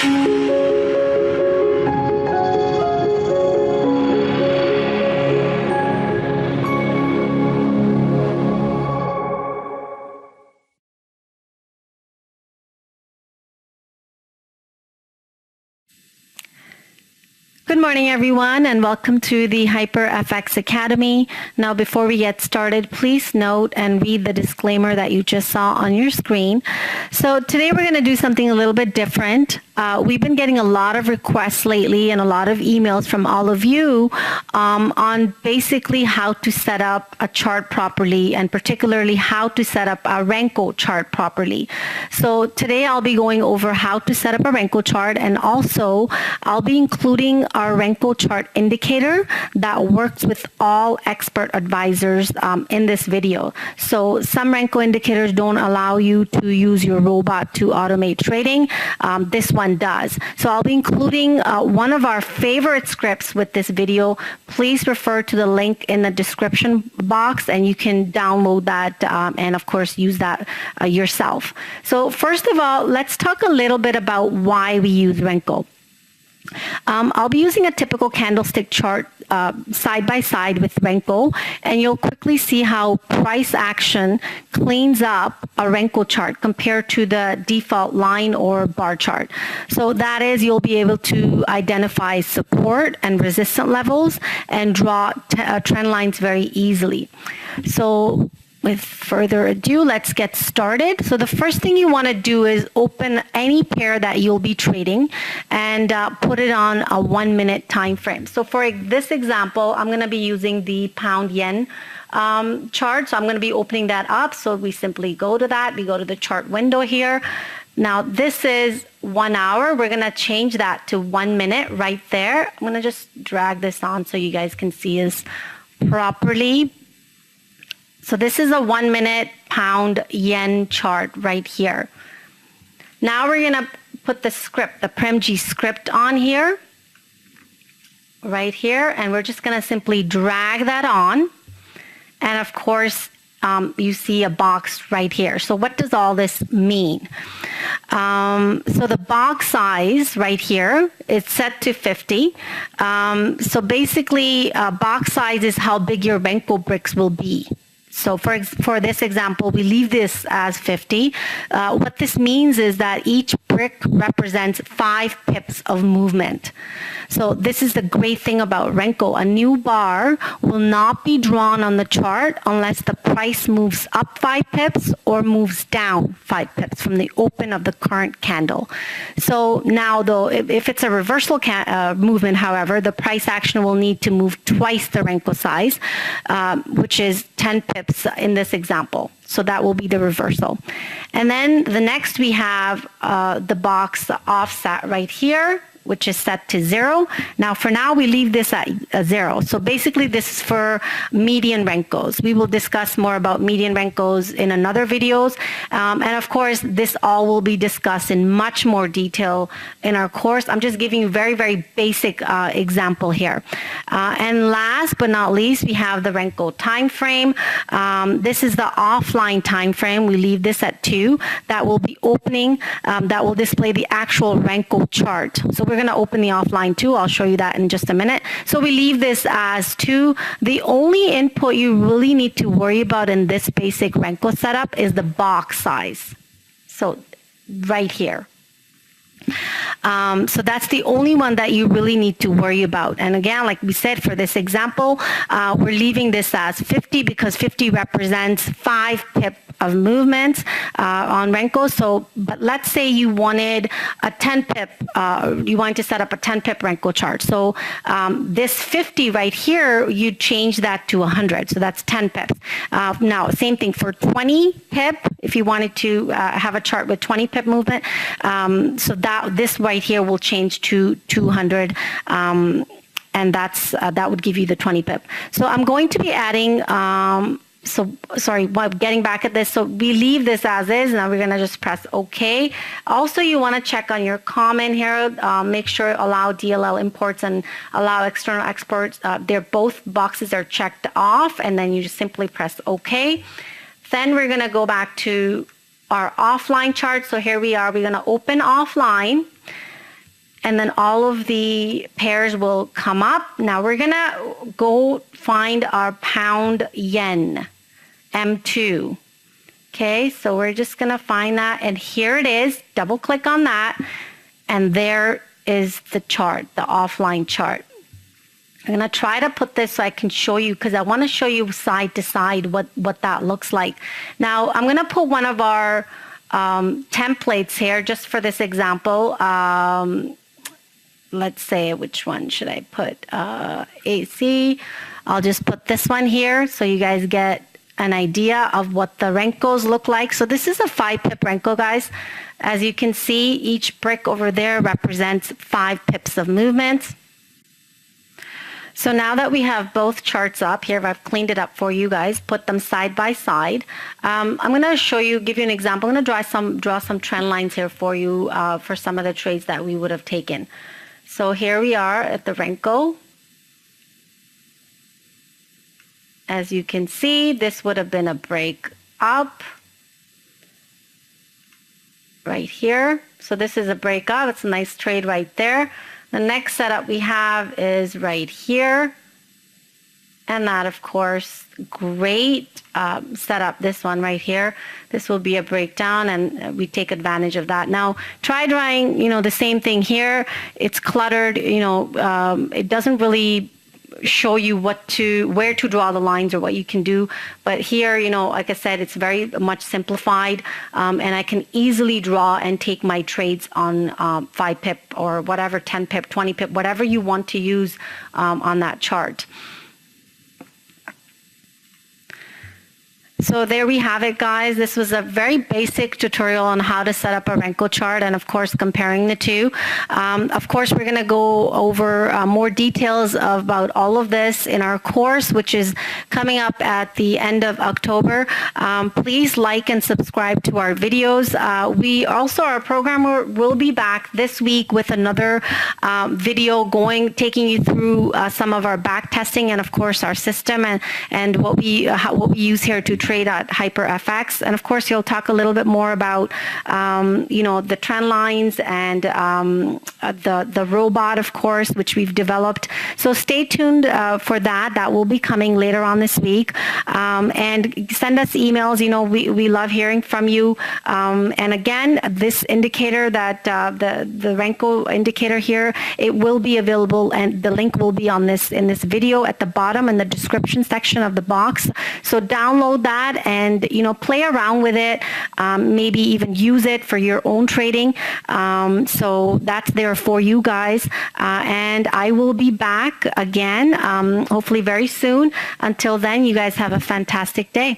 Good morning, everyone, and welcome to the HyperFX Academy. Now, before we get started, please note and read the disclaimer that you just saw on your screen. So today we're going to do something a little bit different. We've been getting a lot of requests lately and a lot of emails from all of you on basically how to set up a chart properly, and particularly how to set up a Renko chart properly. So today I'll be going over how to set up a Renko chart, and also I'll be including our Renko chart indicator that works with all expert advisors in this video. So some Renko indicators don't allow you to use your robot to automate trading. This one does. So I'll be including one of our favorite scripts with this video. Please refer to the link in the description box and you can download that and of course use that yourself. So first of all, let's talk a little bit about why we use Renko. I'll be using a typical candlestick chart side by side with Renko, and you'll quickly see how price action cleans up a Renko chart compared to the default line or bar chart. So that is, you'll be able to identify support and resistance levels and draw trend lines very easily. So with further ado, let's get started. So the first thing you want to do is open any pair that you'll be trading and put it on a 1 minute time frame. So for this example, I'm going to be using the pound yen chart. So I'm going to be opening that up. So we simply go to that. We go to the chart window here. Now this is 1 hour. We're going to change that to 1 minute right there. I'm going to just drag this on so you guys can see this properly. So this is a 1 minute pound yen chart right here. Now we're going to put the script, the PREMG script on here, right here, and we're just going to simply drag that on. And of course, you see a box right here. So what does all this mean? So the box size right here is set to 50. So basically, box size is how big your Renko bricks will be. So for this example, we leave this as 50. What this means is that each brick represents 5 pips of movement. So this is the great thing about Renko. A new bar will not be drawn on the chart unless the price moves up 5 pips or moves down 5 pips from the open of the current candle. So now though, if it's a reversal movement, however, the price action will need to move twice the Renko size, which is 10 pips in this example. So that will be the reversal. And then the next we have the box offset right here, which is set to 0. Now, for now, we leave this at 0. So basically, this is for median Renkos. We will discuss more about median Renkos in another videos. And of course, this all will be discussed in much more detail in our course. I'm just giving you very, very basic example here. And last but not least, we have the Renko time frame. This is the offline time frame. We leave this at 2. That will be opening. That will display the actual Renko chart. So we're going to open the offline too. I'll show you that in just a minute. So we leave this as 2. The only input you really need to worry about in this basic Renko setup is the box size. So right here. So that's the only one that you really need to worry about. And again, like we said, for this example, we're leaving this as 50 because 50 represents 5 pip of movements on Renko. So, but let's say you wanted a 10 pip, you wanted to set up a 10 pip Renko chart. So this 50 right here, you change that to 100. So that's 10 pips. Now, same thing for 20 pip, if you wanted to have a chart with 20 pip movement. So this right here will change to 200. And that would give you the 20 pip. So I'm going to be adding, getting back at this. So we leave this as is. Now we're going to just press OK. Also, you want to check on your comment here. Make sure allow DLL imports and allow external exports. Both boxes are checked off, and then you just simply press OK. Then we're going to go back to our offline chart. So here we are. We're going to open offline. and then all of the pairs will come up. Now we're gonna go find our pound yen, M2. Okay, so we're just gonna find that, and here it is. Double click on that, and there is the chart, the offline chart. I'm gonna try to put this so I can show you, because I want to show you side to side what that looks like. Now I'm gonna put one of our templates here just for this example. Let's say, which one should I put? AC. I'll just put this one here so you guys get an idea of what the Renkos look like. So this is a 5 pip Renko, guys. As you can see, each brick over there represents 5 pips of movement. So now that we have both charts up here, I've cleaned it up for you guys, put them side by side. I'm going to show you, give you an example. I'm going to draw some trend lines here for you for some of the trades that we would have taken. So here we are at the Renko. As you can see, this would have been a break up right here. So this is a break up. It's a nice trade right there. The next setup we have is right here. And that, of course, great setup, this one right here. This will be a breakdown, and we take advantage of that. Now, try drawing, the same thing here. It's cluttered, it doesn't really show you where to draw the lines or what you can do. But here, like I said, it's very much simplified, and I can easily draw and take my trades on 5 pip or whatever, 10 pip, 20 pip, whatever you want to use on that chart. So there we have it, guys. This was a very basic tutorial on how to set up a Renko chart, and of course comparing the two. Of course, we're going to go over more details about all of this in our course, which is coming up at the end of October. Please like and subscribe to our videos. Our programmer will be back this week with another video taking you through some of our back testing and of course our system and what we use here to trade at HyperFX. And of course, he'll talk a little bit more about, the trend lines and the robot, of course, which we've developed. So stay tuned for that. That will be coming later on this week. And send us emails. We love hearing from you. And again, this indicator that the Renko indicator here, it will be available, and the link will be in this video at the bottom in the description section of the box. So download that and play around with it, maybe even use it for your own trading. So that's there for you guys, and I will be back again hopefully very soon. Until then, you guys have a fantastic day.